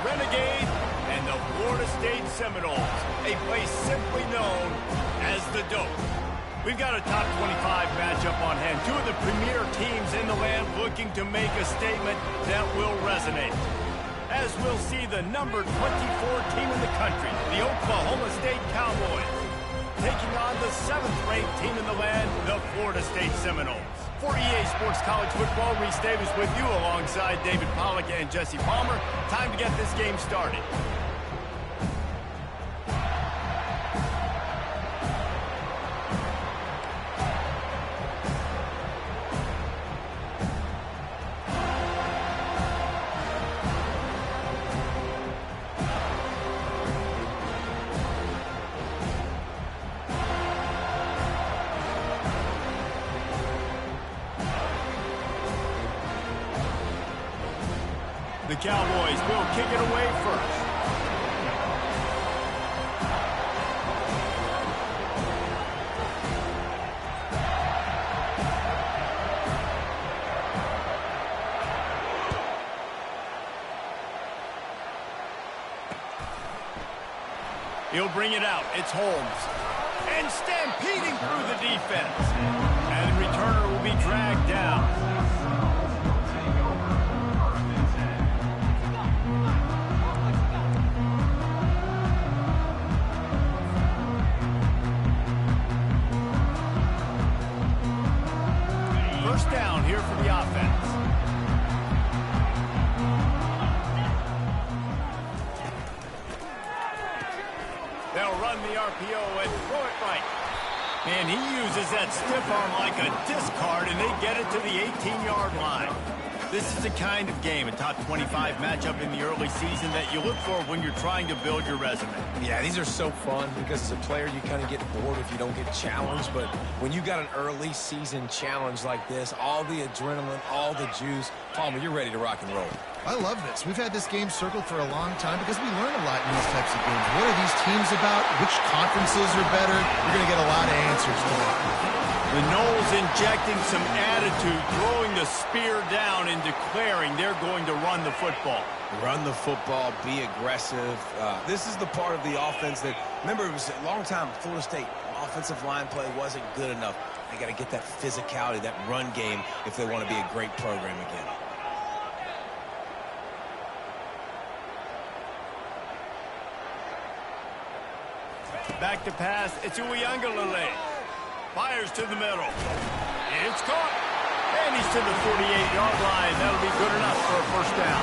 Renegade and the Florida State Seminoles, a place simply known as the Dope. We've got a top 25 matchup on hand. Two of the premier teams in the land looking to make a statement that will resonate. As we'll see the number 24 team in the country, the Oklahoma State Cowboys, taking on the 7th-ranked team in the land, the Florida State Seminoles. For EA Sports College Football, Reese Davis with you alongside David Pollack and Jesse Palmer. Time to get this game started. The Cowboys will kick it away first. He'll bring it out. It's Holmes. And stampeding through the defense. And the returner will be dragged down. First down here for the offense. They'll run the RPO and throw it right. And he uses that stiff arm like a discard, and they get it to the 18-yard line. This is the kind of game, a top 25 matchup in the early season, that you look for when you're trying to build your resume. Yeah, these are so fun because as a player, you kind of get bored if you don't get challenged. But when you got an early season challenge like this, all the adrenaline, all the juice, Palmer, you're ready to rock and roll. I love this. We've had this game circled for a long time because we learn a lot in these types of games. What are these teams about? Which conferences are better? You're going to get a lot of answers today. The Noles injecting some attitude, throwing the spear down and declaring they're going to run the football. Run the football, be aggressive. This is the part of the offense that, remember, it was a long time, Florida State offensive line play wasn't good enough. They got to get that physicality, that run game, if they want to be a great program again. Back to pass. It's Uiagalelei. Fires to the middle. It's caught. And he's to the 48-yard line. That'll be good enough for a first down.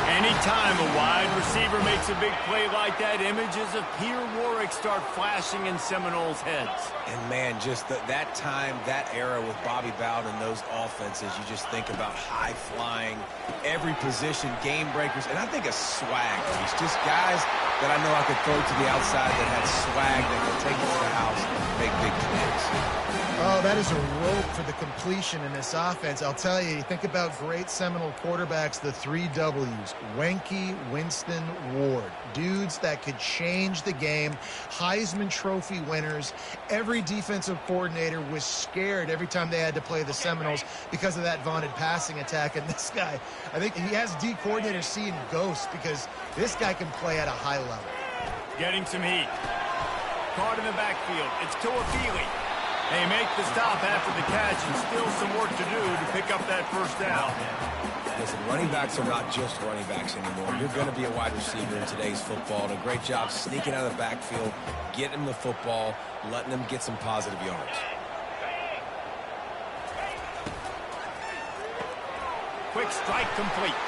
Anytime a wide receiver makes a big play like that, images of Peter Warrick start flashing in Seminoles' heads. And, man, just that time, that era with Bobby Bowden and those offenses, you just think about high-flying, every position, game breakers, and I think a swag. It's just guys that I know I could throw to the outside that had swag, that could take it to the house, make big plays. Oh, that is a rope for the completion in this offense. I'll tell you, think about great Seminole quarterbacks, the 3 W's, Wenke, Winston, Ward. Dudes that could change the game, Heisman Trophy winners. Every defensive coordinator was scared every time they had to play the Seminoles because of that vaunted passing attack. And this guy, I think he has D coordinators seeing ghosts because this guy can play at a high level. Getting some heat. Caught in the backfield. It's Toafili. They make the stop after the catch, and still some work to do to pick up that first down. Listen, running backs are not just running backs anymore. You're going to be a wide receiver in today's football. And a great job sneaking out of the backfield, getting them the football, letting them get some positive yards. Quick strike complete.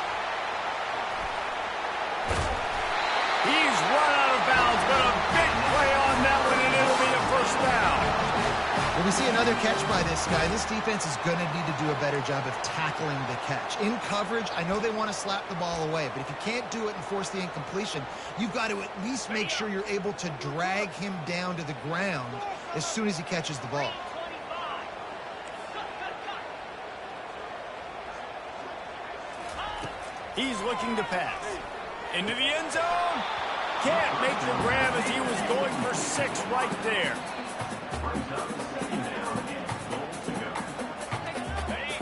He's run out of bounds, but a big play on that one, and it'll be a first down. When we see another catch by this guy, this defense is going to need to do a better job of tackling the catch. In coverage, I know they want to slap the ball away, but if you can't do it and force the incompletion, you've got to at least make sure you're able to drag him down to the ground as soon as he catches the ball. He's looking to pass. Into the end zone. Can't make the grab as he was going for 6 right there.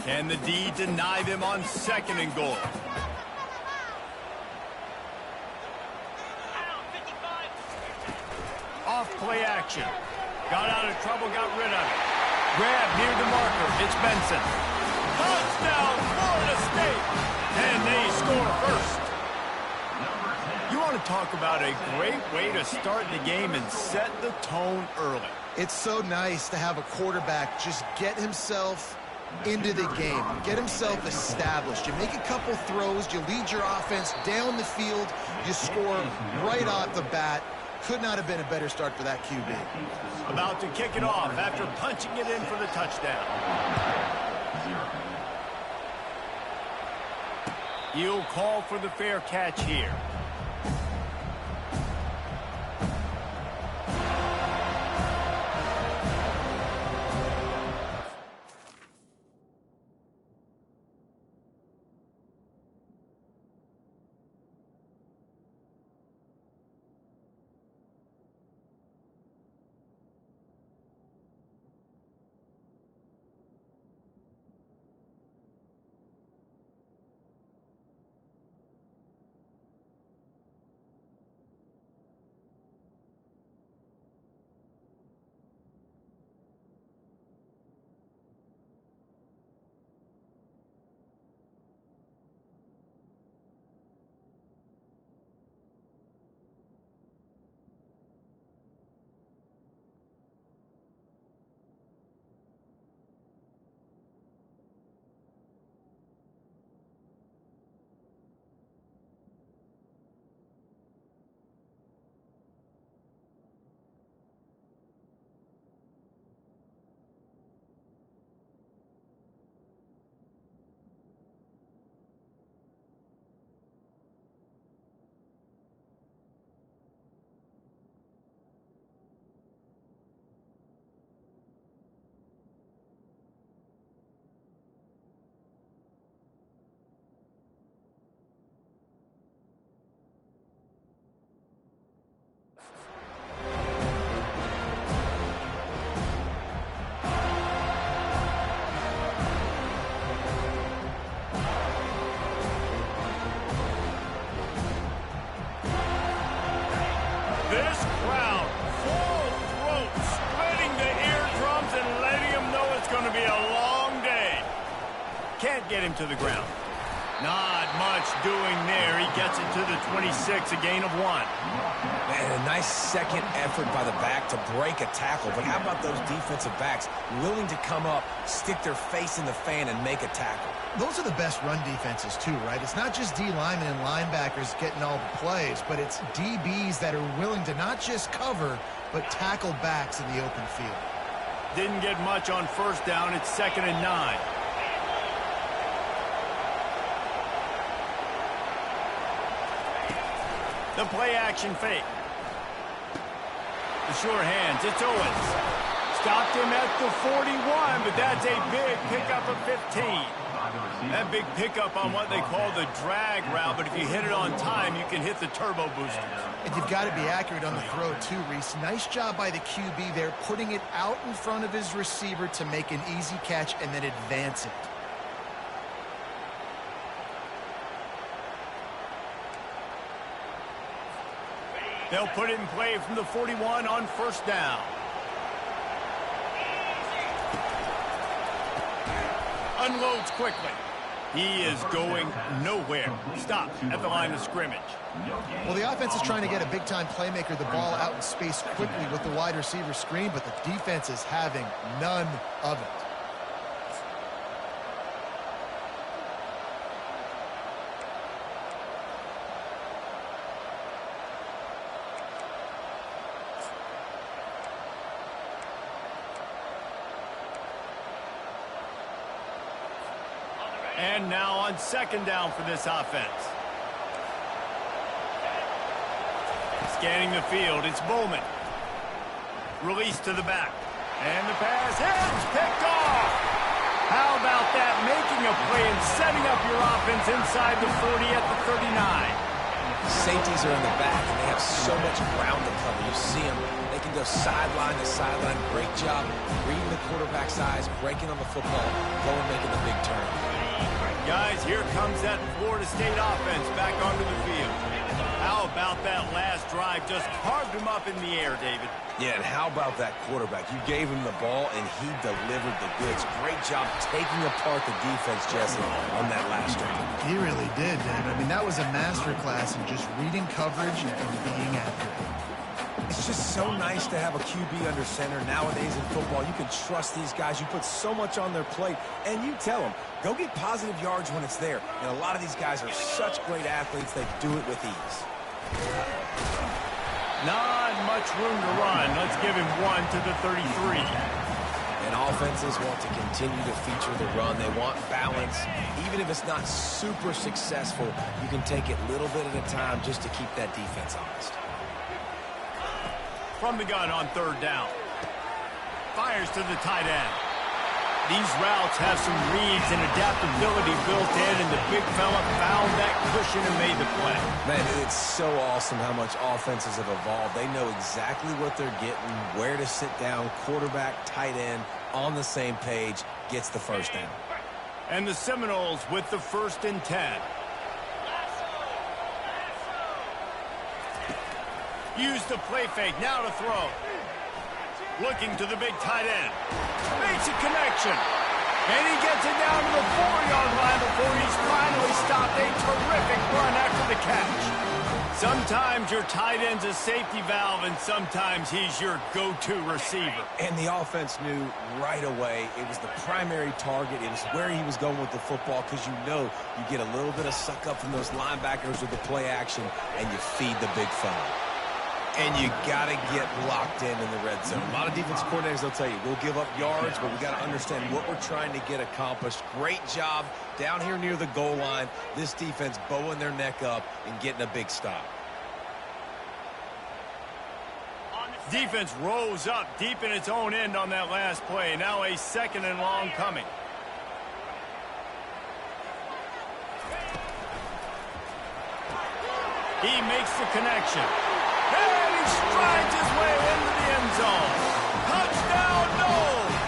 Can the D deny them on 2nd and goal? off play action. Got out of trouble, got rid of it. Grab near the marker. It's Benson. Touchdown, Florida State. And they score first. You want to talk about a great way to start the game and set the tone early. It's so nice to have a quarterback just get himself into the game, get himself established. You make a couple throws, you lead your offense down the field, you score right off the bat. Could not have been a better start for that QB. About to kick it off after punching it in for the touchdown. You'll call for the fair catch here. Get him to the ground. Not much doing there. He gets it to the 26, a gain of 1. Man, a nice second effort by the back to break a tackle. But how about those defensive backs willing to come up, stick their face in the fan, and make a tackle? Those are the best run defenses too, right? It's not just D linemen and linebackers getting all the plays, but it's DBs that are willing to not just cover, but tackle backs in the open field. Didn't get much on first down. It's 2nd and 9. The play-action fake. The sure hands. It's Owens. Stopped him at the 41, but that's a big pickup of 15. That big pickup on what they call the drag route, but if you hit it on time, you can hit the turbo boosters. And you've got to be accurate on the throw, too, Reese. Nice job by the QB there, putting it out in front of his receiver to make an easy catch and then advance it. They'll put it in play from the 41 on first down. Unloads quickly. He is going nowhere. Stop at the line of scrimmage. Well, the offense is trying to get a big-time playmaker the ball out in space quickly with the wide receiver screen, but the defense is having none of it. And now on second down for this offense. Scanning the field, it's Bowman. Release to the back. And the pass hits, picked off. How about that? Making a play and setting up your offense inside the 40 at the 39. Safeties are in the back, and they have so much ground to cover. You see them. They can go sideline to sideline. Great job reading the quarterback's eyes, breaking on the football, going making the big turn. Guys, here comes that Florida State offense back onto the field. How about that last drive just carved him up in the air, David. Yeah, and how about that quarterback? You gave him the ball, and he delivered the goods. Great job taking apart the defense, Jesse, on that last drive. He really did, David. I mean, that was a masterclass in just reading coverage and being accurate. It's just so nice to have a QB under center. Nowadays in football, you can trust these guys. You put so much on their plate, and you tell them, go get positive yards when it's there. And a lot of these guys are such great athletes, they do it with ease. Not much room to run. Let's give him 1 to the 33. And offenses want to continue to feature the run. They want balance. Even if it's not super successful, you can take it little bit at a time just to keep that defense honest. From the gun on 3rd down. Fires to the tight end. These routes have some reads and adaptability built in, and the big fella found that cushion and made the play. Man, it's so awesome how much offenses have evolved. They know exactly what they're getting, where to sit down, quarterback, tight end, on the same page, gets the first down. And the Seminoles with the 1st and 10. Use the play fake, now to throw. Looking to the big tight end. Makes a connection. And he gets it down to the 4-yard line before he's finally stopped. A terrific run after the catch. Sometimes your tight end's a safety valve, and sometimes he's your go-to receiver. And the offense knew right away it was the primary target. It was where he was going with the football, because you know you get a little bit of suck up from those linebackers with the play action, and you feed the big fella. And you got to get locked in the red zone. A lot of defensive coordinators, they'll tell you, we'll give up yards, but we got to understand what we're trying to get accomplished. Great job down here near the goal line. This defense bowing their neck up and getting a big stop. Defense rose up deep in its own end on that last play. Now a 2nd and long coming. He makes the connection. And he strides his way into the end zone. Touchdown, Noles!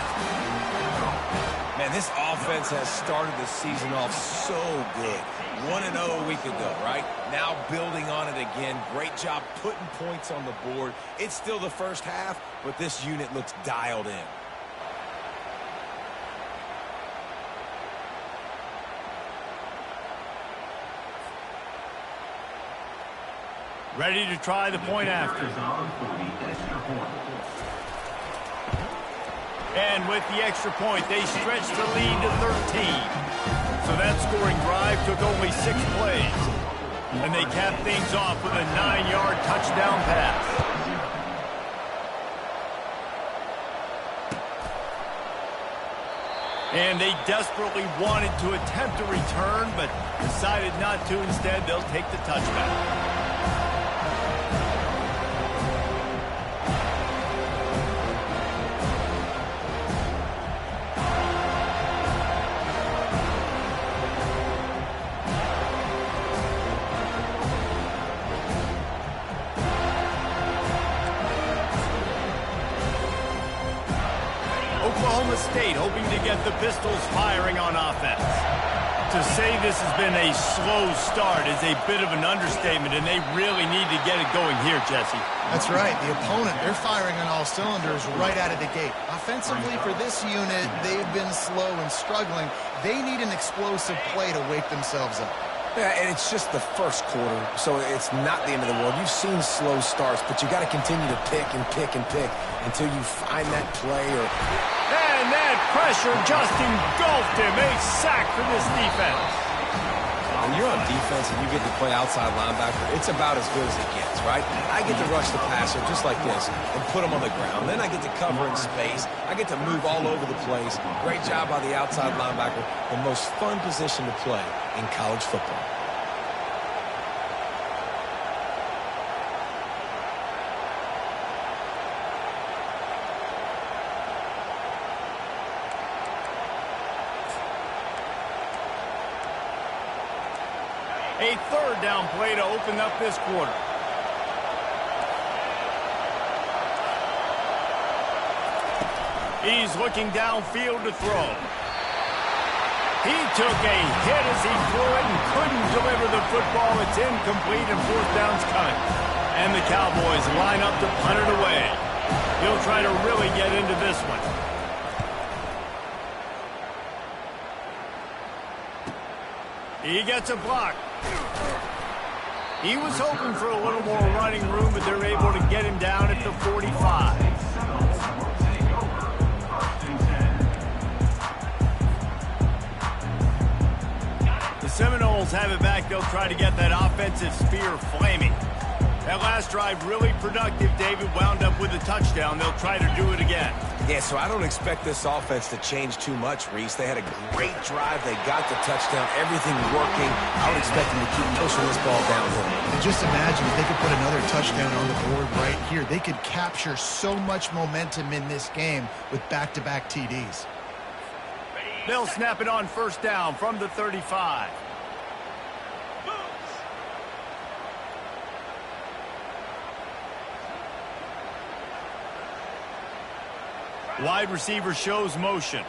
Man, this offense has started the season off so good. 1-0 a week ago, right? Now building on it again. Great job putting points on the board. It's still the first half, but this unit looks dialed in. Ready to try the point after. And with the extra point, they stretch the lead to 13. So that scoring drive took only 6 plays. And they cap things off with a 9-yard touchdown pass. And they desperately wanted to attempt a return, but decided not to. Instead, they'll take the touchback. Oklahoma State hoping to get the Pistols firing on offense. To say this has been a slow start is a bit of an understatement, and they really need to get it going here, Jesse. That's right. The opponent, they're firing on all cylinders right out of the gate. Offensively, for this unit, they've been slow and struggling. They need an explosive play to wake themselves up. Yeah, and it's just the first quarter, so it's not the end of the world. You've seen slow starts, but you got to continue to pick and pick and pick until you find that play. And that pressure just engulfed him. A sack for this defense. When you're on defense and you get to play outside linebacker, it's about as good as it gets, right? I get to rush the passer just like this and put him on the ground. Then I get to cover in space. I get to move all over the place. Great job by the outside linebacker. The most fun position to play in college football. A 3rd down play to open up this quarter. He's looking downfield to throw. He took a hit as he threw it and couldn't deliver the football. It's incomplete and 4th down's coming. And the Cowboys line up to punt it away. He'll try to really get into this one. He gets a block. He was hoping for a little more running room, but they're able to get him down at the 45. The Seminoles have it back. They'll try to get that offensive spear flaming. That last drive really productive. David wound up with a touchdown. They'll try to do it again. Yeah, so I don't expect this offense to change too much, Reese. They had a great drive. They got the touchdown. Everything working. I would expect them to keep pushing this ball downhill. And just imagine if they could put another touchdown on the board right here. They could capture so much momentum in this game with back-to-back TDs. They'll snap it on first down from the 35. Wide receiver shows motion.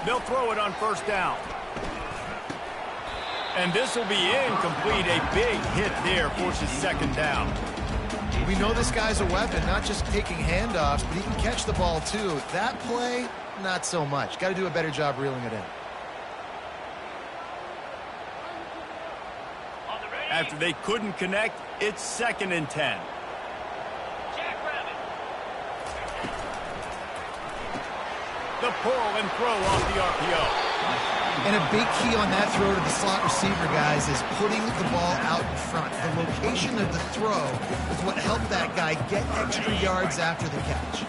They'll throw it on first down. And this will be incomplete. A big hit there forces second down. We know this guy's a weapon, not just taking handoffs, but he can catch the ball too. That play, not so much. Got to do a better job reeling it in. After they couldn't connect, it's 2nd and 10. The pull and throw off the RPO. And a big key on that throw to the slot receiver, guys, is putting the ball out in front. The location of the throw is what helped that guy get extra yards after the catch.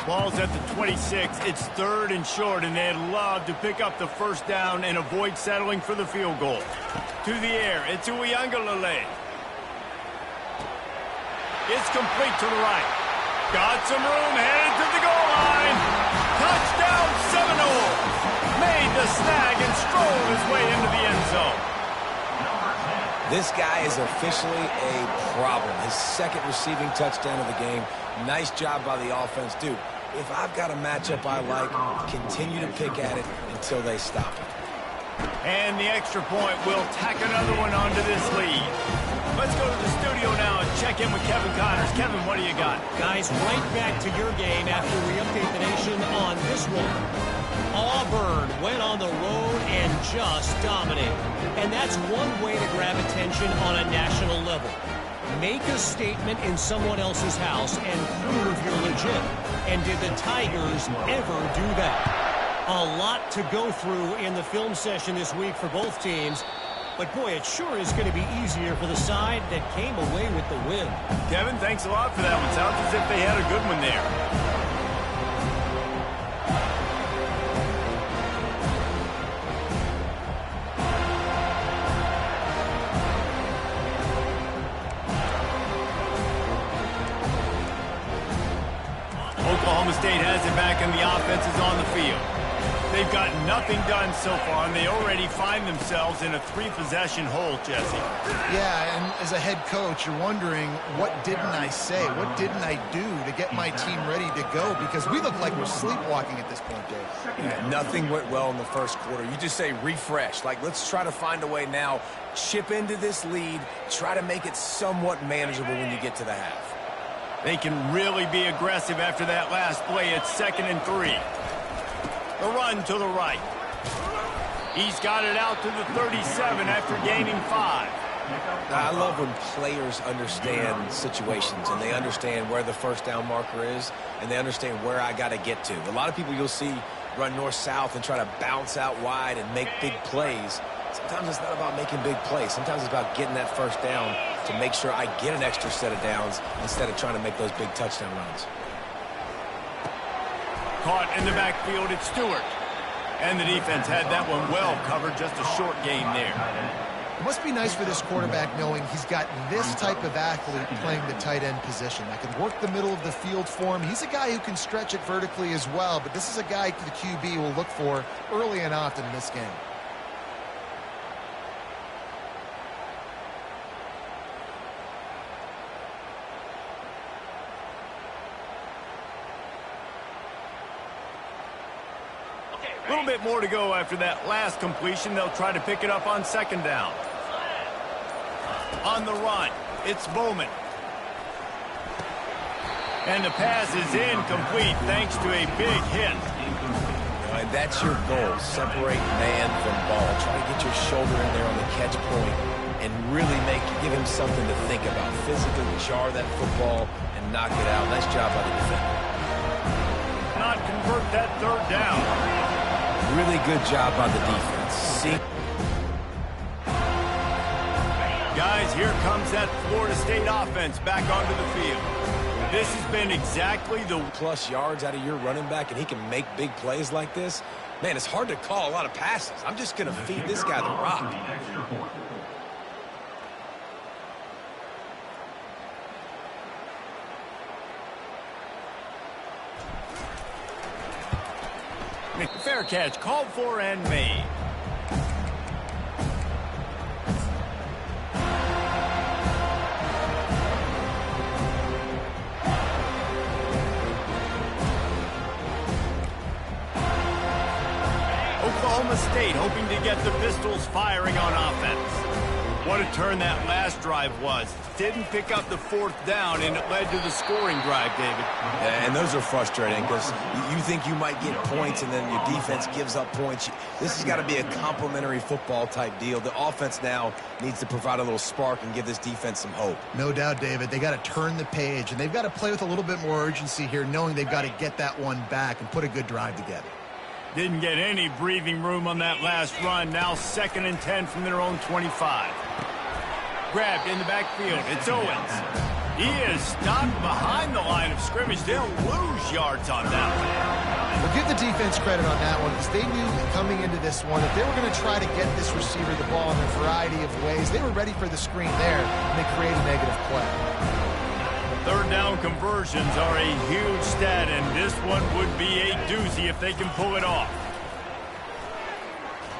Ball's at the 26. It's 3rd and short, and they'd love to pick up the first down and avoid settling for the field goal. To the air, it's Uiagalelei. It's complete to the right. Got some room, headed to the goal line. Touchdown Seminoles. Made the snag and strolled his way into the end zone. This guy is officially a problem. His 2nd receiving touchdown of the game. Nice job by the offense. Dude, if I've got a matchup I like, continue to pick at it until they stop it. And the extra point will tack another one onto this lead. Let's go to the studio now and check in with Kevin Connors. Kevin, what do you got? Guys, right back to your game after we update the nation on this one. Auburn went on the road and just dominated. And that's one way to grab attention on a national level. Make a statement in someone else's house and prove you're legit. And did the Tigers ever do that? A lot to go through in the film session this week for both teams. But, boy, it sure is going to be easier for the side that came away with the win. Kevin, thanks a lot for that one. Sounds as if they had a good one there. Oklahoma State has it back and the offense is on the field. They've got nothing done so far, and they already find themselves in a 3-possession hole, Jesse. Yeah, and as a head coach, you're wondering, what didn't I say? What didn't I do to get my team ready to go? Because we look like we're sleepwalking at this point, Dave. Yeah, nothing went well in the first quarter. You just say refresh. Like, let's try to find a way now, chip into this lead, try to make it somewhat manageable when you get to the half. They can really be aggressive after that last play. It's 2nd and 3. The run to the right. He's got it out to the 37 after gaining 5. I love when players understand situations and they understand where the first down marker is and they understand where I got to get to. A lot of people you'll see run north-south and try to bounce out wide and make big plays. Sometimes it's not about making big plays. Sometimes it's about getting that first down to make sure I get an extra set of downs instead of trying to make those big touchdown runs. Caught in the backfield, it's Stewart. And the defense had that one well covered, just a short gain there. It must be nice for this quarterback knowing he's got this type of athlete playing the tight end position. That can work the middle of the field for him. He's a guy who can stretch it vertically as well, but this is a guy the QB will look for early and often in this game. A little bit more to go after that last completion. They'll try to pick it up on second down. On the run, it's Bowman. And the pass is incomplete thanks to a big hit. And that's your goal. Separate man from ball. Try to get your shoulder in there on the catch point and really give him something to think about. Physically jar that football and knock it out. Nice job by the defender. Not convert that third down. Really good job by the defense. See? Guys, here comes that Florida State offense back onto the field. This has been exactly the plus yards out of your running back, and he can make big plays like this. Man, it's hard to call a lot of passes. I'm just going to feed this guy the rock. Fair catch called for and made. Oklahoma State hoping to get the Pistols firing on offense. What a turn that last drive was. Didn't pick up the fourth down, and it led to the scoring drive, David. Yeah, and those are frustrating because you think you might get points, and then your defense gives up points. This has got to be a complimentary football type deal. The offense now needs to provide a little spark and give this defense some hope. No doubt, David. They got to turn the page, and they've got to play with a little bit more urgency here, knowing they've got to get that one back and put a good drive together. Didn't get any breathing room on that last run. Now 2nd and 10 from their own 25. Grabbed in the backfield. It's Owens. He is stopped behind the line of scrimmage. They'll lose yards on that one. Well, give the defense credit on that one because they knew coming into this one that they were going to try to get this receiver the ball in a variety of ways. They were ready for the screen there, and they created a negative play. Third down conversions are a huge stat, and this one would be a doozy if they can pull it off.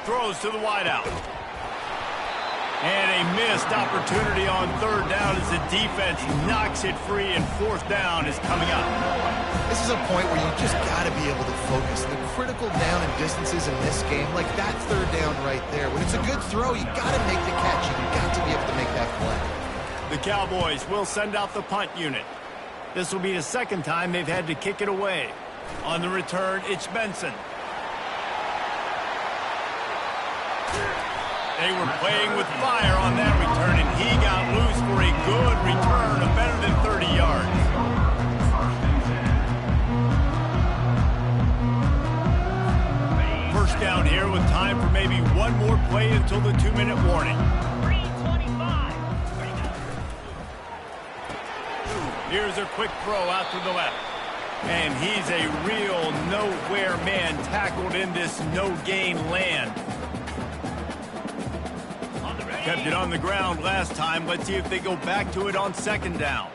Throws to the wideout. And a missed opportunity on third down as the defense knocks it free, and fourth down is coming up. This is a point where you just got to be able to focus. The critical down and distances in this game, like that third down right there. When it's a good throw, you got to make the catch. You've got to be able to make that play. The Cowboys will send out the punt unit. This will be the second time they've had to kick it away. On the return, it's Benson. They were playing with fire on that return, and he got loose for a good return of better than 30 yards. First down here with time for maybe one more play until the 2-minute warning. Here's a quick throw out to the left. And he's a real nowhere man tackled in this no-gain land. Kept it on the ground last time. Let's see if they go back to it on second down.